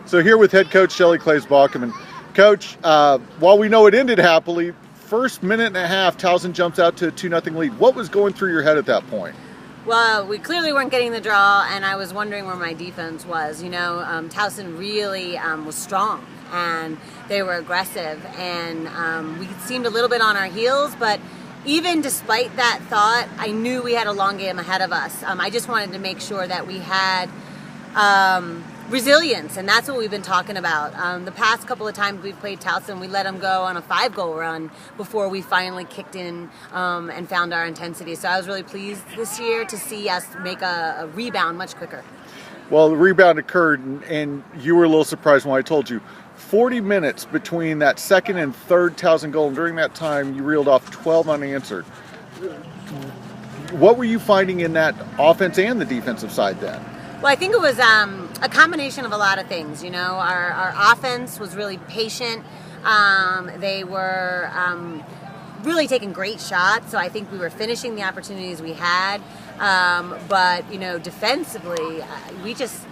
So here with head coach Shelley Klaes-Bawcombe. And Coach, while we know it ended happily, first minute and a half, Towson jumps out to a 2-0 lead. What was going through your head at that point? Well, we clearly weren't getting the draw, and I was wondering where my defense was. You know, Towson really was strong, and they were aggressive, and we seemed a little bit on our heels, but even despite that thought, I knew we had a long game ahead of us. I just wanted to make sure that we had resilience, and that's what we've been talking about. The past couple of times we've played Towson, we let them go on a 5-goal run before we finally kicked in and found our intensity. So I was really pleased this year to see us make a rebound much quicker. Well, the rebound occurred, and you were a little surprised when I told you. 40 minutes between that second and third Towson goal, and during that time you reeled off 12 unanswered. What were you finding in that offense and the defensive side then? Well, I think it was a combination of a lot of things. You know, our offense was really patient. They were really taking great shots, so I think we were finishing the opportunities we had. But, you know, defensively, we just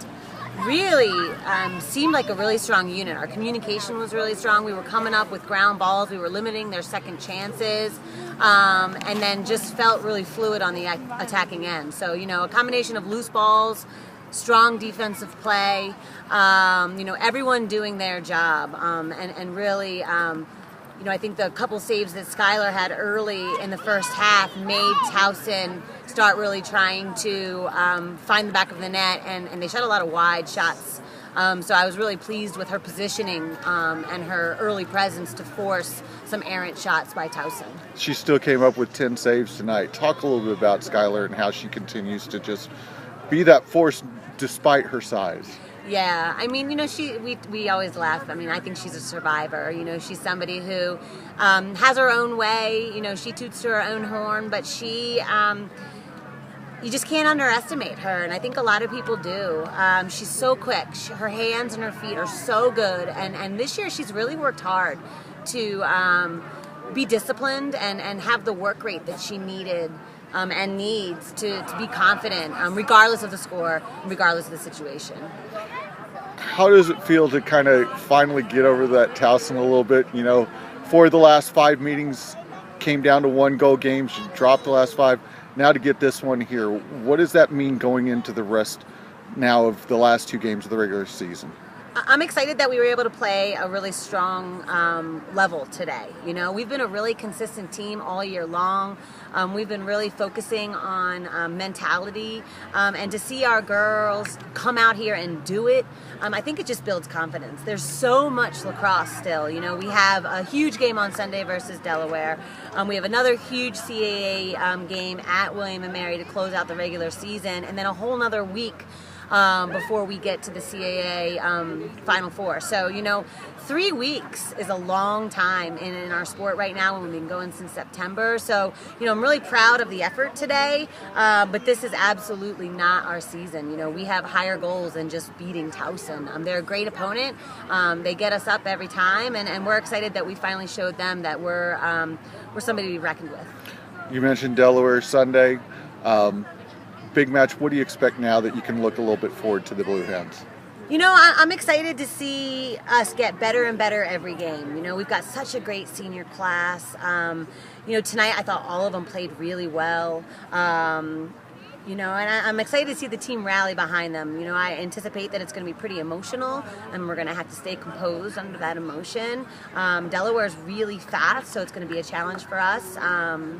really seemed like a really strong unit. Our communication was really strong. We were coming up with ground balls. We were limiting their second chances, and then just felt really fluid on the attacking end. So, you know, a combination of loose balls, strong defensive play, you know, everyone doing their job, and really, you know, I think the couple saves that Skylar had early in the first half made Towson start really trying to find the back of the net, and they shot a lot of wide shots. So I was really pleased with her positioning and her early presence to force some errant shots by Towson. She still came up with 10 saves tonight. Talk a little bit about Skylar and how she continues to just be that force despite her size. Yeah, I mean, you know, we always laugh. I mean, I think she's a survivor. You know, she's somebody who has her own way. You know, she toots to her own horn, but she, you just can't underestimate her, and I think a lot of people do. She's so quick. Her hands and her feet are so good, and this year she's really worked hard to be disciplined and have the work rate that she needed and needs to be confident, regardless of the score, regardless of the situation. How does it feel to kind of finally get over that Towson a little bit? You know, for the last 5 meetings, came down to 1-goal games, you dropped the last 5. Now to get this one here, what does that mean going into the rest now of the last 2 games of the regular season? I'm excited that we were able to play a really strong level today. You know, we've been a really consistent team all year long. We've been really focusing on mentality, and to see our girls come out here and do it, I think it just builds confidence. There's so much lacrosse still. You know, we have a huge game on Sunday versus Delaware. We have another huge CAA game at William & Mary to close out the regular season, and then a whole nother week before we get to the CAA Final Four. So, you know, 3 weeks is a long time in our sport right now, and we've been going since September. So, you know, I'm really proud of the effort today, but this is absolutely not our season. You know, we have higher goals than just beating Towson. They're a great opponent. They get us up every time, and we're excited that we finally showed them that we're somebody to be reckoned with. You mentioned Delaware Sunday. Big match. What do you expect now that you can look a little bit forward to the Blue Hens? You know, I'm excited to see us get better and better every game. You know, we've got such a great senior class. You know, tonight I thought all of them played really well. You know, and I'm excited to see the team rally behind them. You know, I anticipate that it's going to be pretty emotional, and we're going to have to stay composed under that emotion. Delaware's really fast, so it's going to be a challenge for us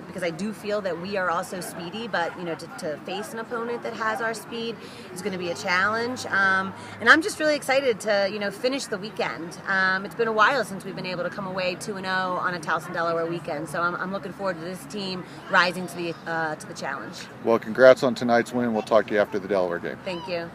because I do feel that we are also speedy, but, you know, to face an opponent that has our speed is going to be a challenge. And I'm just really excited to, you know, finish the weekend. It's been a while since we've been able to come away 2-0 on a Towson-Delaware weekend, so I'm looking forward to this team rising to the challenge. Well, congrats on tonight's win. We'll talk to you after the Delaware game. Thank you.